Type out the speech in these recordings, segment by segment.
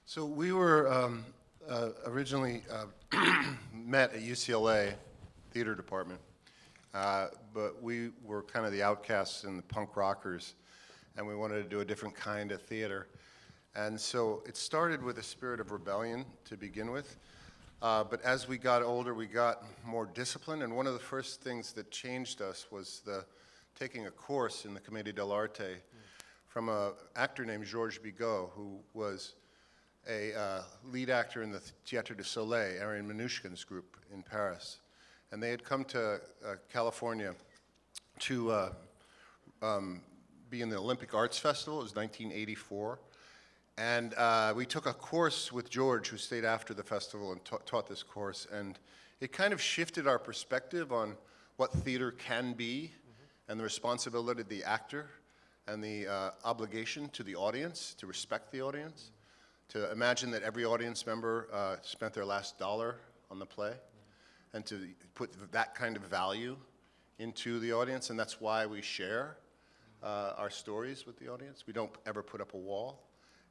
So we were originally met at UCLA theater department, but we were kind of the outcasts and the punk rockers, and we wanted to do a different kind of theater. And so it started with a spirit of rebellion to begin with, but as we got older, we got more disciplined, and one of the first things that changed us was taking a course in the Commedia dell'arte from an actor named Georges Bigot, who was a lead actor in the Théâtre du Soleil, Ariane Mnouchkin's group in Paris. And they had come to California to be in the Olympic Arts Festival. It was 1984. And we took a course with George, who stayed after the festival and taught this course. And it kind of shifted our perspective on what theater can be, and the responsibility of the actor, and the obligation to the audience, to respect the audience, to imagine that every audience member spent their last dollar on the play, and to put that kind of value into the audience. And that's why we share our stories with the audience. We don't ever put up a wall.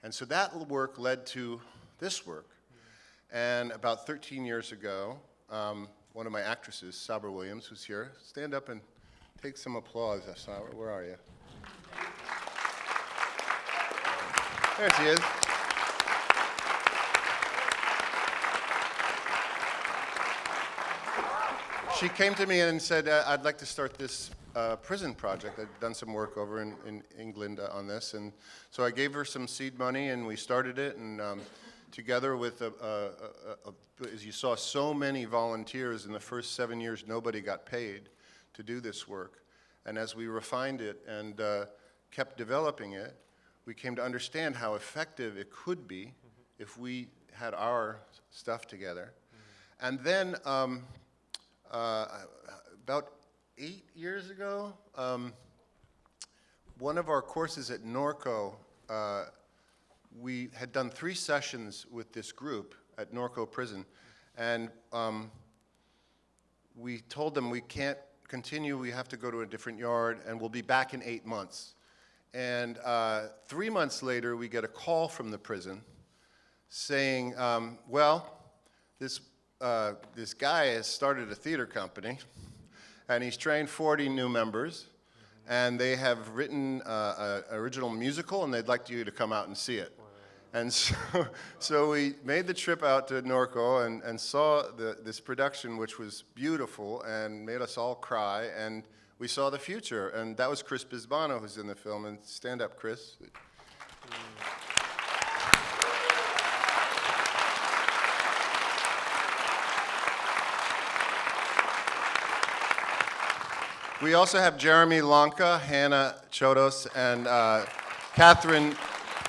And so that work led to this work. And about 13 years ago, one of my actresses, Sabra Williams, who's here, stand up and take some applause. Sabra, where are you? There she is. She came to me and said, I'd like to start this prison project. I'd done some work over in England on this. And so I gave her some seed money, and we started it. And together with, as you saw, so many volunteers in the first 7 years, nobody got paid to do this work. And as we refined it and kept developing it, we came to understand how effective it could be if we had our stuff together. And then about 8 years ago, one of our courses at Norco, we had done 3 sessions with this group at Norco Prison, and we told them we can't continue, we have to go to a different yard, and we'll be back in 8 months. And 3 months later, we get a call from the prison saying, well, this guy has started a theater company, and he's trained 40 new members, and they have written an original musical, and they'd like you to come out and see it. And so we made the trip out to Norco and saw this production, which was beautiful and made us all cry, and we saw the future. And that was Chris Bisbano, who's in the film. And stand up, Chris. We also have Jeremy Lanka, Hannah Chodos, and Catherine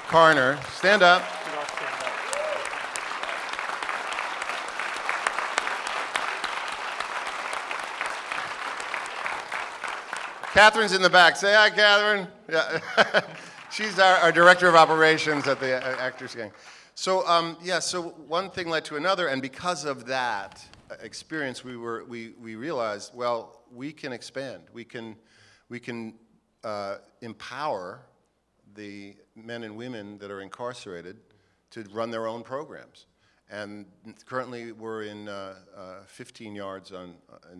Carner. Stand up. Catherine's in the back. Say hi, Catherine. Yeah. She's our director of operations at the Actors Gang. So so one thing led to another, and because of that experience, we realized, well, we can expand. We can empower the men and women that are incarcerated to run their own programs. And currently we're in 15 yards in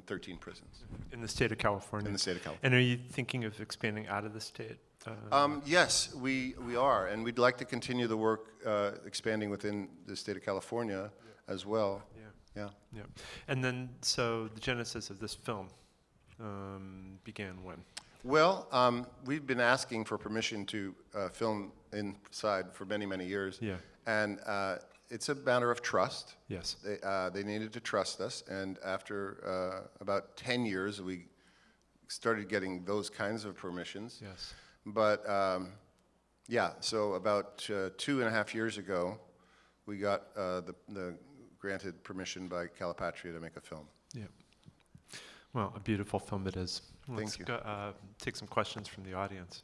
13 prisons. In the state of California? In the state of California. And are you thinking of expanding out of the state? Yes, we are. And we'd like to continue the work expanding within the state of California as well. Yeah. And then, so the genesis of this film began when? Well, we've been asking for permission to film inside for many, many years. Yeah. And it's a matter of trust. Yes. They needed to trust us, and after about 10 years, we started getting those kinds of permissions. Yes. But so about 2.5 years ago, we got the granted permission by Calipatria to make a film. Yeah. Well, a beautiful film it is. Thank you. Let's take some questions from the audience.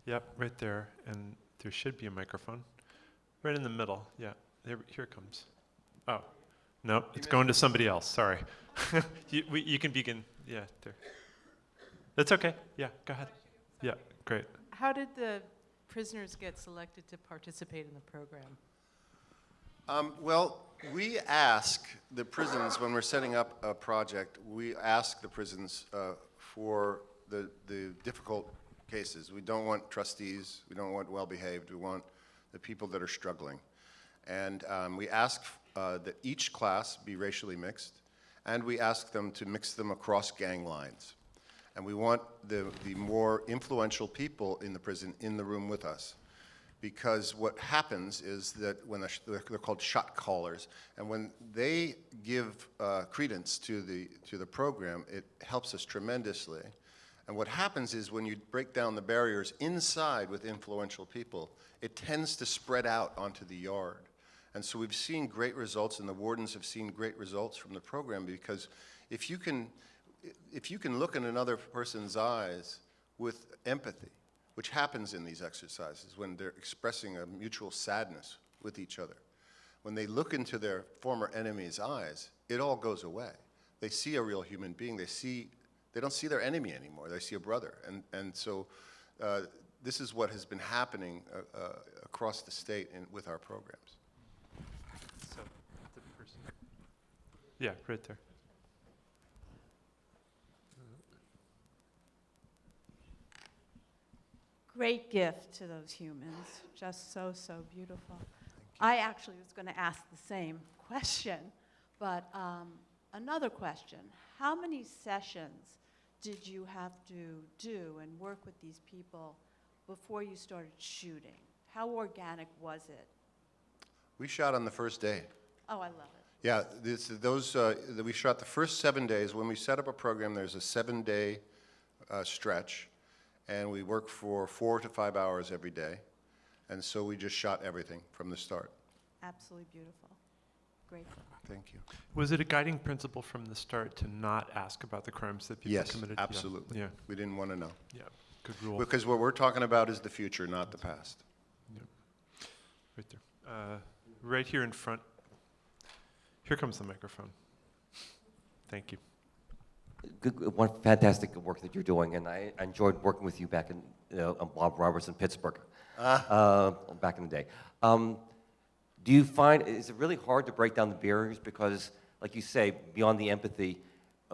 Yep, right there, and there should be a microphone. Right in the middle, yeah. Here it comes. Oh, no, it's going to somebody else, sorry. You can begin, yeah, there. That's okay, yeah, go ahead. Yeah, great. How did the prisoners get selected to participate in the program? Well, we ask the prisons, when we're setting up a project, we ask the prisons for the difficult cases. We don't want trustees, we don't want well-behaved, we want the people that are struggling. And we ask that each class be racially mixed, and we ask them to mix them across gang lines. And we want the more influential people in the prison in the room with us. Because what happens is that when they're called shot callers, and when they give credence to the program, it helps us tremendously. And what happens is when you break down the barriers inside with influential people, it tends to spread out onto the yard. And so we've seen great results, and the wardens have seen great results from the program, because if you can look in another person's eyes with empathy, which happens in these exercises when they're expressing a mutual sadness with each other, when they look into their former enemy's eyes, it all goes away. They see a real human being. They don't see their enemy anymore. They see a brother. And so this is what has been happening across the state with our programs. So, the person. Yeah, right there. Great gift to those humans, just so, so beautiful. I actually was going to ask the same question, but another question. How many sessions did you have to do and work with these people before you started shooting? How organic was it? We shot on the first day. Oh, I love it. Yeah, we shot the first 7 days. When we set up a program, there's a 7-day stretch, and we work for 4 to 5 hours every day. And so we just shot everything from the start. Absolutely beautiful. Grateful. Thank you. Was it a guiding principle from the start to not ask about the crimes that people Yes, committed? absolutely. Yeah. We didn't want to know. Yeah. Good rule. Because what we're talking about is the future, not the past. Yeah. Right there. Right here in front. Here comes the microphone. Thank you. One fantastic work that you're doing, and I enjoyed working with you back in Bob Roberts in Pittsburgh, back in the day. Do you find, is it really hard to break down the barriers? Because, like you say, beyond the empathy,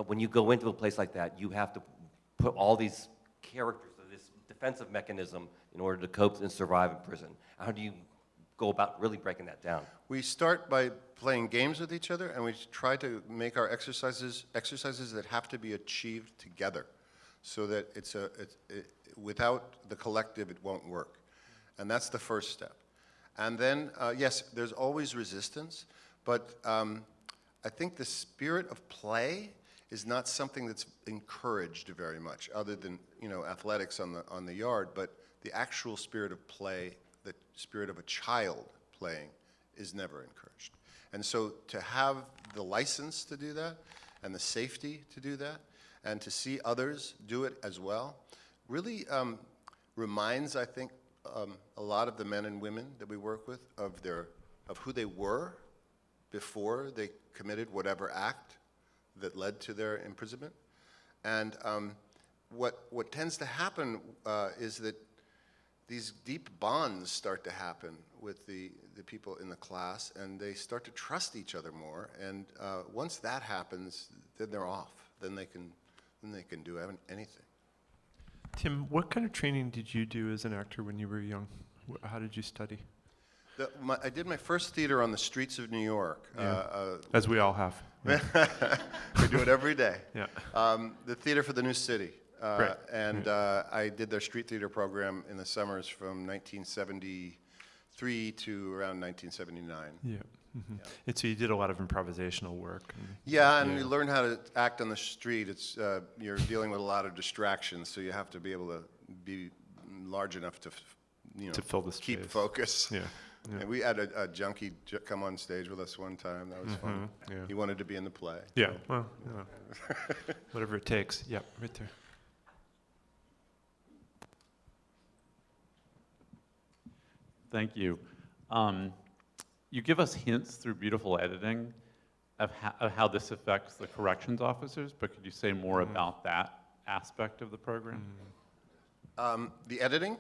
when you go into a place like that, you have to put all these characters, this defensive mechanism, in order to cope and survive in prison. How do you go about really breaking that down? We start by playing games with each other, and we try to make our exercises that have to be achieved together, so that without the collective, it won't work. And that's the first step. And then, yes, there's always resistance, but I think the spirit of play is not something that's encouraged very much, other than athletics on the yard. But the actual spirit of play, the spirit of a child playing, is never encouraged. And so to have the license to do that, and the safety to do that, and to see others do it as well, really reminds, I think, a lot of the men and women that we work with of who they were before they committed whatever act that led to their imprisonment. And what tends to happen is that these deep bonds start to happen with the people in the class, and they start to trust each other more. And once that happens, then they're off. Then they can do anything. Tim, what kind of training did you do as an actor when you were young? How did you study? I did my first theater on the streets of New York. As we all have. Yeah. We do it every day. Yeah. The Theater for the New City. Right. And I did their street theater program in the summers from 1973 to around 1979. Yeah. Mm-hmm. Yeah. And so you did a lot of improvisational work. And you learn how to act on the street. It's you're dealing with a lot of distractions, so you have to be able to be large enough to fill the space. Keep focus. Yeah. Yeah. And we had a junkie come on stage with us one time. That was fun. Yeah. He wanted to be in the play. Yeah. Well, whatever it takes. Yep. Right there. Thank you. You give us hints through beautiful editing of how this affects the corrections officers, but could you say more about that aspect of the program? The editing?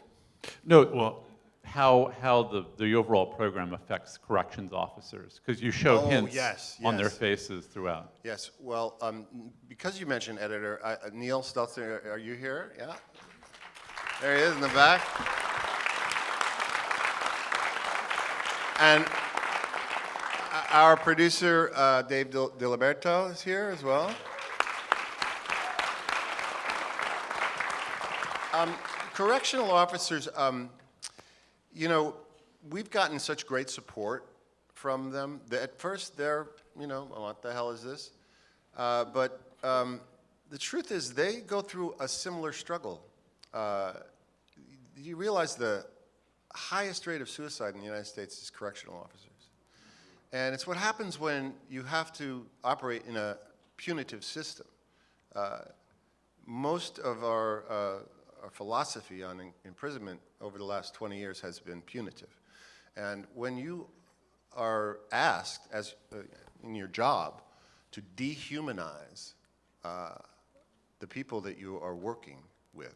No, well, how the overall program affects corrections officers, because you show Oh, hints yes, on their yes. faces throughout. Yes, well, because you mentioned editor, Neil Stelzer, are you here? Yeah? There he is in the back. And our producer, Dave Diliberto, is here as well. Correctional officers, you know, we've gotten such great support from them. At first, they're, you know, what the hell is this? But the truth is, they go through a similar struggle. You realize the highest rate of suicide in the United States is correctional officers. And it's what happens when you have to operate in a punitive system. Most of our philosophy on imprisonment over the last 20 years has been punitive. And when you are asked, as in your job, to dehumanize the people that you are working with,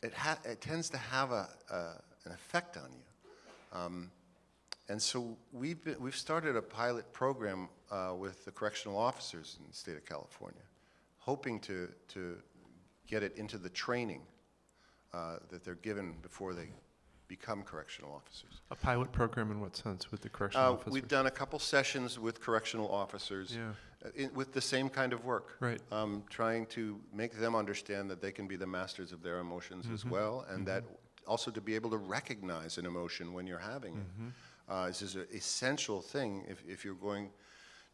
it tends to have an effect on you. And so we've started a pilot program with the correctional officers in the state of California, hoping to get it into the training that they're given before they become correctional officers. A pilot program in what sense with the correctional officers? We've done a couple sessions with correctional officers with the same kind of work. Right. Trying to make them understand that they can be the masters of their emotions as well, and that also to be able to recognize an emotion when you're having it. This is an essential thing if you're going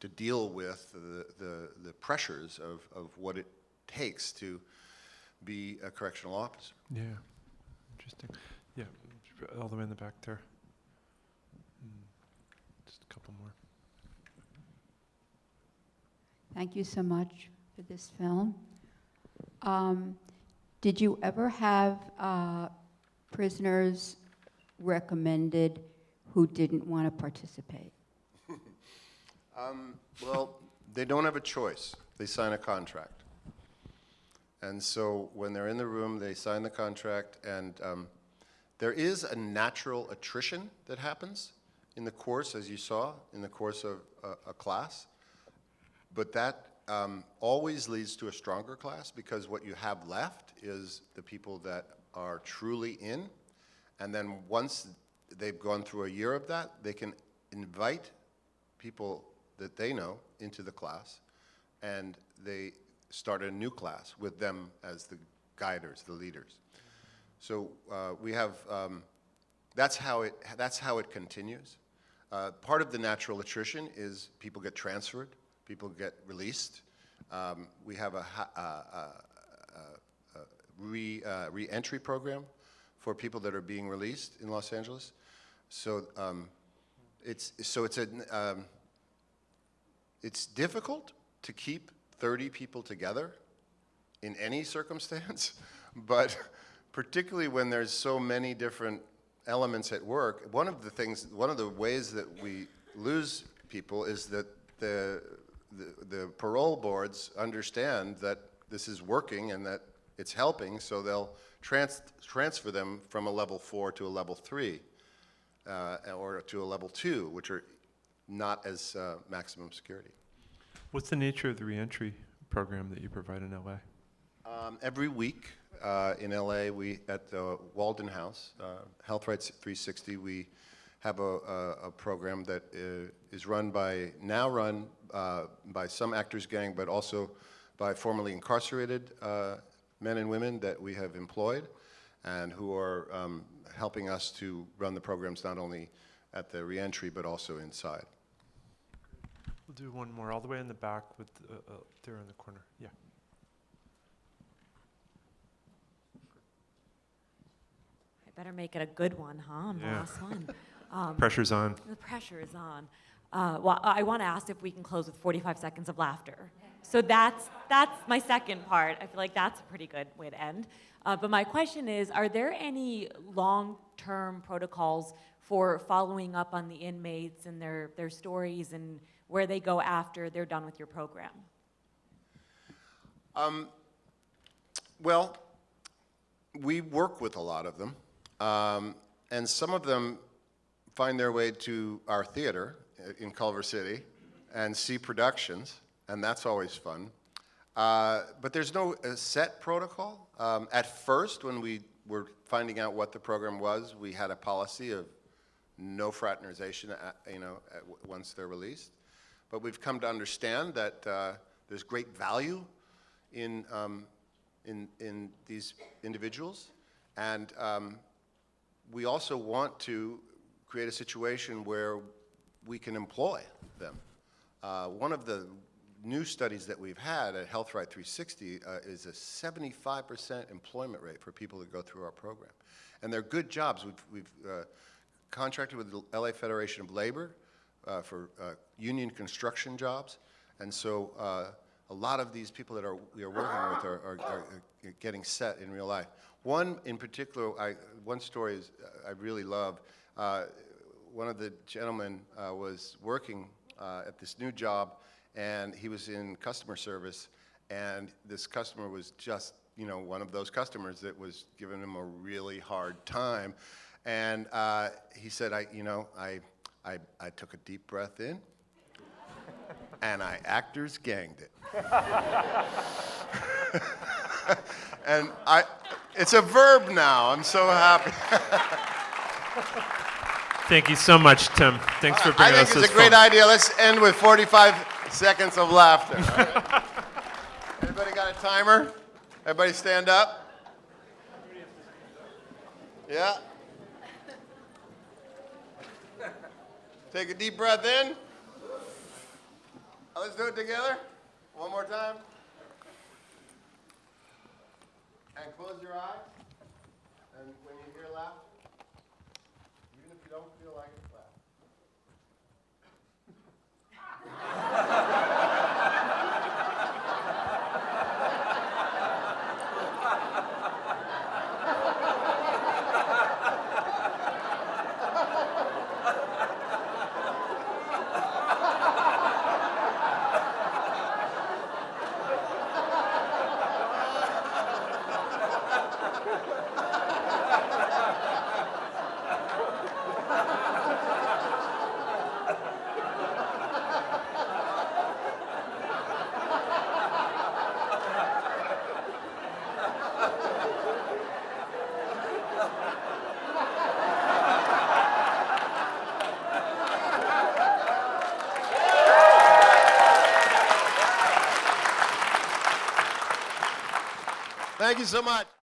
to deal with the pressures of what it takes to be a correctional officer. Yeah, interesting. Yeah, all the way in the back there. Just a couple more. Thank you so much for this film. Did you ever have prisoners recommended who didn't want to participate? Well, they don't have a choice. They sign a contract. And so when they're in the room, they sign the contract, and there is a natural attrition that happens in the course, as you saw, in the course of a class. But that always leads to a stronger class, because what you have left is the people that are truly in. And then once they've gone through a year of that, they can invite people that they know into the class, and they start a new class with them as the guiders, the leaders. So we have, that's how it continues. Part of the natural attrition is people get transferred, people get released. We have a re-entry program for people that are being released in Los Angeles. So it's difficult to keep 30 people together in any circumstance, but particularly when there's so many different elements at work. One of the ways that we lose people is that the parole boards understand that this is working and that it's helping, so they'll transfer them from a level 4 to a level 3, or to a level 2, which are not as maximum security. What's the nature of the reentry program that you provide in LA? Every week in LA, we at the Walden House, Health Rights 360, we have a program that is run by some actors gang, but also by formerly incarcerated men and women that we have employed, and who are helping us to run the programs not only at the reentry but also inside. We'll do one more, all the way in the back with there in the corner. Yeah. I better make it a good one, huh? On the Yeah. last one. Pressure's on. The pressure is on. Well, I want to ask if we can close with 45 seconds of laughter. So that's my second part. I feel like that's a pretty good way to end. But my question is, are there any long-term protocols for following up on the inmates and their stories and where they go after they're done with your program? Well, we work with a lot of them. And some of them find their way to our theater in Culver City and see productions, and that's always fun. But there's no set protocol. At first, when we were finding out what the program was, we had a policy of no fraternization, once they're released. But we've come to understand that there's great value in these individuals, and we also want to create a situation where we can employ them. One of the new studies that we've had at Health Right 360 is a 75% employment rate for people that go through our program. And they're good jobs. We've contracted with the LA Federation of Labor for union construction jobs. And so a lot of these people that we are working with are getting set in real life. One in particular, one story I really love. One of the gentlemen was working at this new job, and he was in customer service, and this customer was just, one of those customers that was giving him a really hard time. And he said, I took a deep breath in, and I actors ganged it. And it's a verb now. I'm so happy. Thank you so much, Tim. Thanks for bringing us this I think it's a great fun. idea. Let's end with 45 seconds of laughter. All right? Everybody got a timer? Everybody stand up. Yeah. Take a deep breath in. Let's do it together. One more time. And close your eyes. And when you hear laughter, even if you don't feel like it, laugh. Thank you so much.